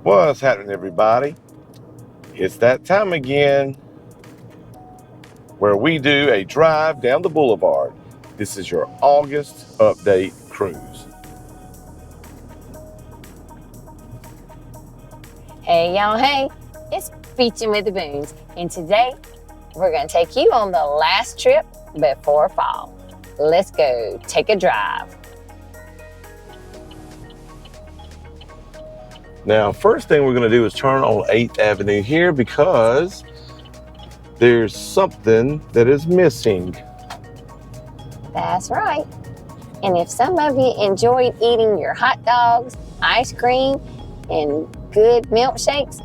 What's happening, everybody? It's that time again where we do a drive down the boulevard. This is your August update cruise. Hey y'all, hey, it's Beachin With The Boones, and today we're going to take you on the last trip before fall. Let's go take a drive. Now, first thing we're going to do is turn on 8th Avenue here because there's something that is missing. That's right. And if some of you enjoyed eating your hot dogs, ice cream, and good milkshakes,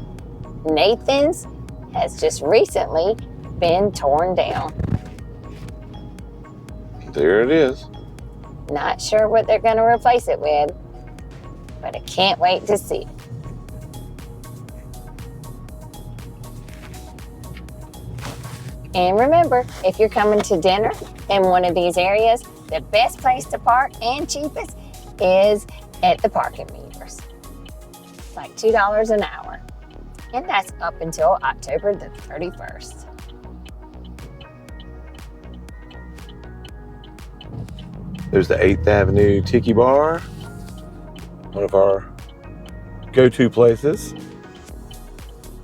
Nathan's has just recently been torn down. There it is. Not sure what they're going to replace it with, but I can't wait to see. And remember, if you're coming to dinner in one of these areas, the best place to park and cheapest is at the parking meters. It's like $2 an hour. And that's up until October the 31st. There's the 8th Avenue Tiki Bar, one of our go-to places.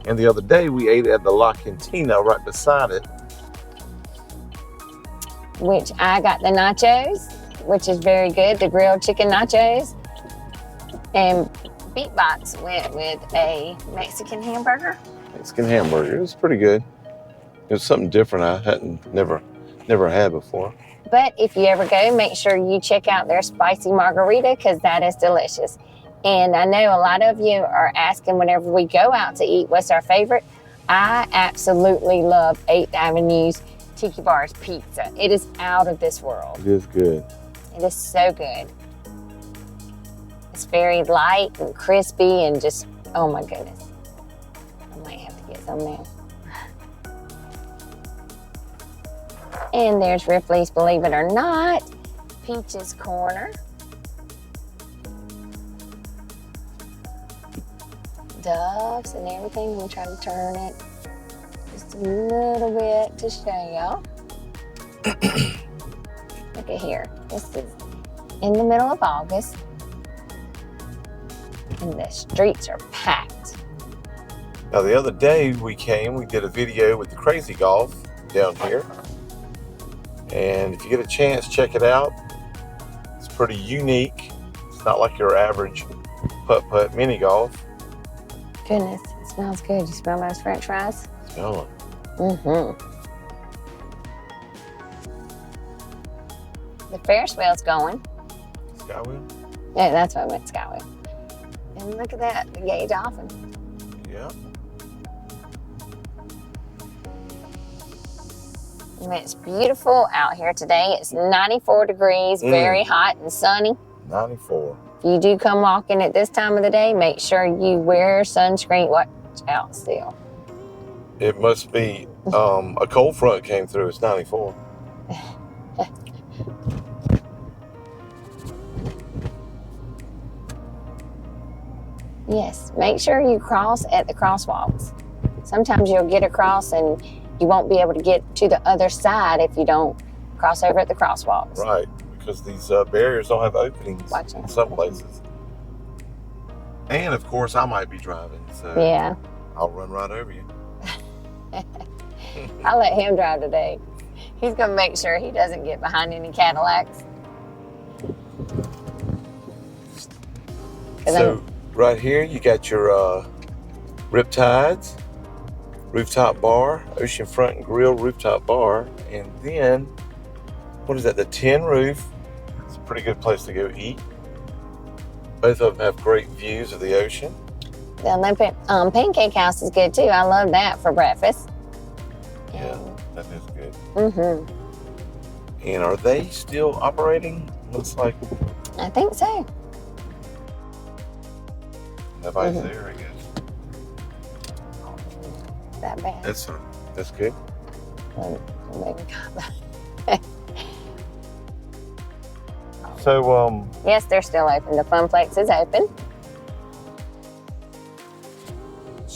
And the other day we ate at the La Cantina right beside it. Which I got the nachos, which is very good, the grilled chicken nachos. And Beatbox went with a Mexican hamburger. Mexican hamburger. It was pretty good. It was something different I hadn't never had before. But if you ever go, make sure you check out their spicy margarita because that is delicious. And I know a lot of you are asking whenever we go out to eat, what's our favorite? I absolutely love 8th Avenue's Tiki Bar's pizza. It is out of this world. It is good. It is so good. It's very light and crispy and just, oh my goodness. I might have to get some now. And there's Ripley's Believe It or Not, Peach's Corner, Doves and everything. I'm gonna try to turn it just a little bit to show y'all. Look at here. This is in the middle of August, and the streets are packed. Now the other day we did a video with the Crazy Golf down here. And if you get a chance, check it out. It's pretty unique. It's not like your average putt-putt mini golf. Goodness, it smells good. You smell those French fries? Smell it. Mm-hmm. The Ferris wheel's going. Skywheel? Yeah, that's what I meant, Skywheel. And look at that, the gay dolphin. Yeah. And it's beautiful out here today. It's 94 degrees, very hot and sunny. 94. If you do come walking at this time of the day, make sure you wear sunscreen. Watch out still. It must be a cold front came through. It's 94. Yes, make sure you cross at the crosswalks. Sometimes you'll get across and you won't be able to get to the other side if you don't cross over at the crosswalks. Right, because these barriers don't have openings in some places. And of course, I might be driving, so yeah, I'll run right over you. I'll let him drive today. He's gonna make sure he doesn't get behind any Cadillacs. So right here, you got your Riptides rooftop bar, oceanfront and grill rooftop bar, and then what is that? The Tin Roof. It's a pretty good place to go eat. Both of them have great views of the ocean. The Olympic Pancake House is good too. I love that for breakfast. Yeah, that is good. Mm-hmm. And are they still operating? Looks like. I think so. Nobody's there, I guess. That bad. That's good. So yes, they're still open. The Funplex is open.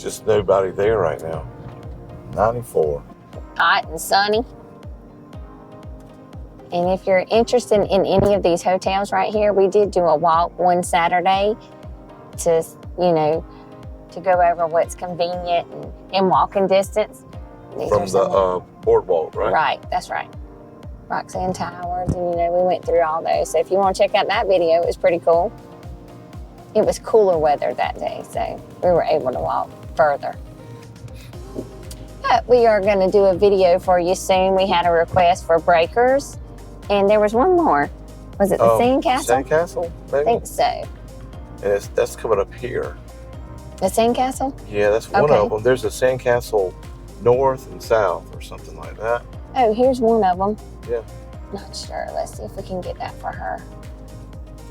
just nobody there right now. 94. Hot and sunny. And if you're interested in any of these hotels right here, we did do a walk one Saturday to, you know, to go over what's convenient and in walking distance. These From the Boardwalk, right? Right, that's right. Roxanne Towers, and you know, we went through all those. So if you want to check out that video, it was pretty cool. It was cooler weather that day, so we were able to walk further. But we are going to do a video for you soon. We had a request for breakers, and there was one more. Was it the Sandcastle? Sandcastle, maybe? I think so. And that's coming up here. The Sandcastle? Yeah, that's one of them. There's a Sandcastle north and south or something like that. Oh, here's one of them. Yeah. Not sure. Let's see if we can get that for her.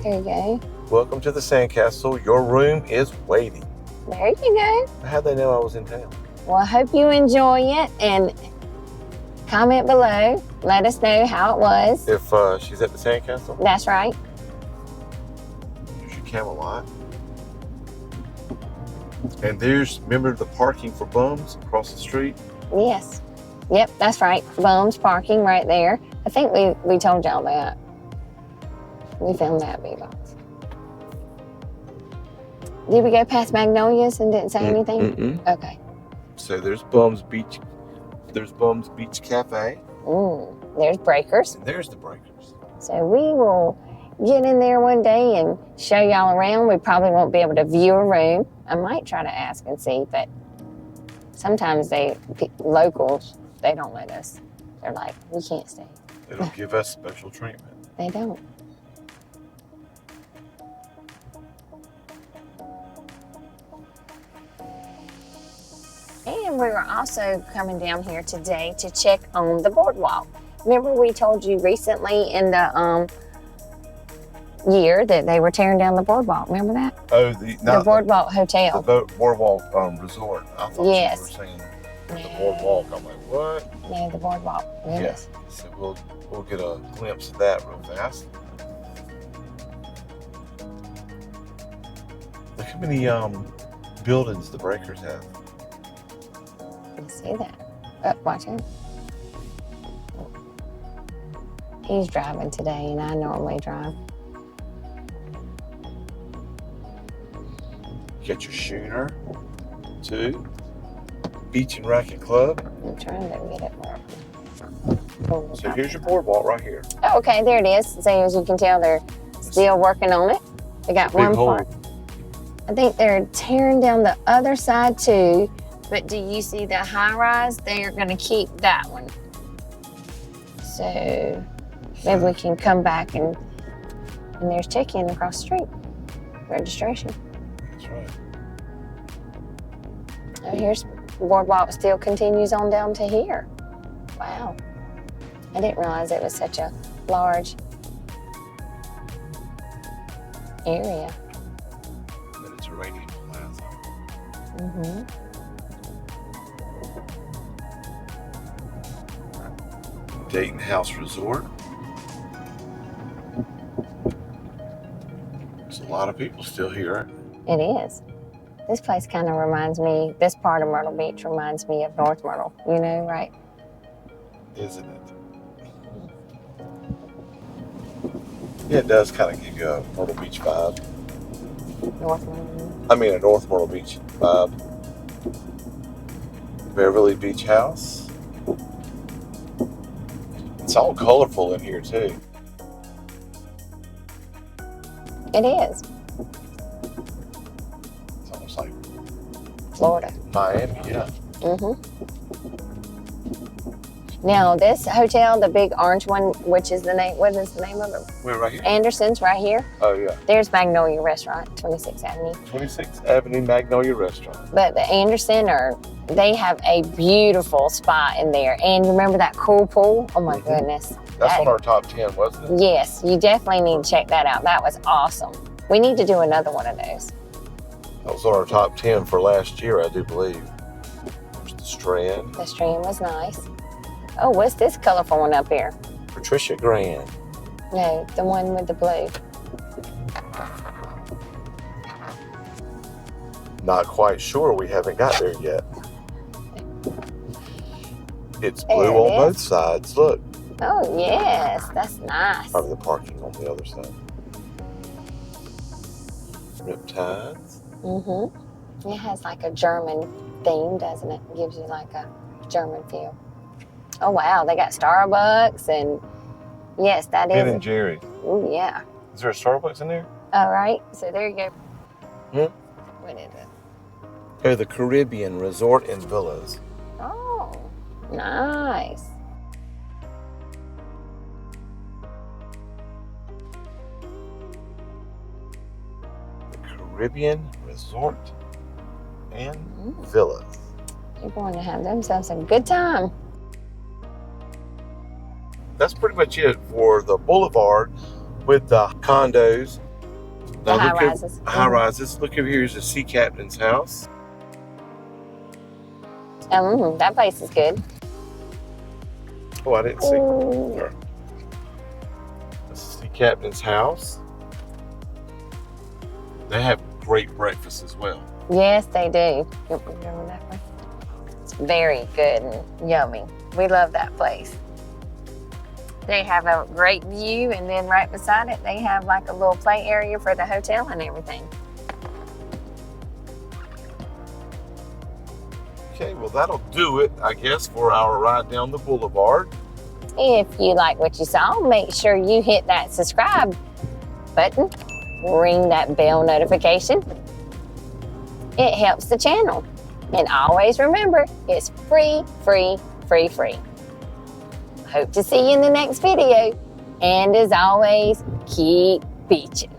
There you go. Welcome to the Sandcastle. Your room is waiting. There you go. How'd they know I was in town? Well, I hope you enjoy it, and comment below. Let us know how it was. If she's at the Sandcastle? That's right. There's your Camelot. And there's, remember the parking for bums across the street? Yes. Yep, that's right. Bums parking right there. I think we told y'all that. We filmed that B-Box. Did we go past Magnolias and didn't say anything? Okay. So there's Bums Beach. There's Bums Beach Cafe. There's Breakers. And there's the Breakers. So we will get in there one day and show y'all around. We probably won't be able to view a room. I might try to ask and see, but sometimes locals, they don't let us. They're like, we can't stay. They don't give us special treatment. They don't. And we were also coming down here today to check on the Boardwalk. Remember we told you recently in the year that they were tearing down the Boardwalk. Remember that? Oh, the Boardwalk Hotel. The Boardwalk Resort. I thought yes. you were saying the Boardwalk. I'm like, what? No, the Boardwalk. Yes. Yeah. So we'll get a glimpse of that real fast. Look how many buildings the Breakers have. I see that. Oh, watch him. He's driving today, and I normally drive. You got your Schooner, too. Beach and Racket Club. I'm trying to get it more. So here's your Boardwalk right here. Oh, okay, there it is. So as you can tell, they're still working on it. They got one part. I think they're tearing down the other side too. But do you see the high rise? They are going to keep that one. So maybe we can come back and there's check-in across the street. Registration. That's right. Oh, here's Boardwalk still continues on down to here. Wow. I didn't realize it was such a large area. Mediterranean Plaza. Dayton House Resort. There's a lot of people still here. It is. This place kind of reminds me, this part of Myrtle Beach reminds me of North Myrtle, you know, right? Isn't it? Yeah, it does kind of give you a Myrtle Beach vibe. North Myrtle. I mean, a North Myrtle Beach vibe. Beverly Beach House. It's all colorful in here, too. It is. It's almost like Florida. Miami, yeah. Now, this hotel, the big orange one, which is the name, what is the name of it? We're right here. Anderson's right here. Oh, yeah. There's Magnolia Restaurant, 26th Avenue. 26th Avenue Magnolia Restaurant. But the Anderson they have a beautiful spot in there. And remember that cool pool? Oh my goodness. That's on our top 10, wasn't it? Yes, you definitely need to check that out. That was awesome. We need to do another one of those. That was on our top 10 for last year, I do believe. There's the Strand. The Strand was nice. Oh, what's this colorful one up here? Patricia Grand. No, the one with the blue. Not quite sure. We haven't got there yet. It's blue There it on is. both sides. Look. Oh, yes. That's nice. Probably the parking on the other side. Riptides. Mm-hmm. It has like a German theme, doesn't it? It gives you like a German feel. Oh, wow. They got Starbucks and yes, that Ben is. and Jerry's. Oh, yeah. Is there a Starbucks in there? All right. So there you go. What is it? Oh, the Caribbean Resort and Villas. Oh, nice. The Caribbean Resort and Villas. They're going to have themselves a good time. That's pretty much it for the Boulevard with the condos. The high Now, rises. High rises. Look over here is the sea captain's house. That place is good. Oh, I didn't see. Ooh. There. That's the sea captain's house. They have great breakfast as well. Yes, they do. You remember that one? It's very good and yummy. We love that place. They have a great view, and then right beside it, they have like a little play area for the hotel and everything. Okay, well, that'll do it, I guess, for our ride down the Boulevard. If you like what you saw, make sure you hit that subscribe button, ring that bell notification. It helps the channel. And always remember, it's free, free, free, free. Hope to see you in the next video. And as always, keep beaching.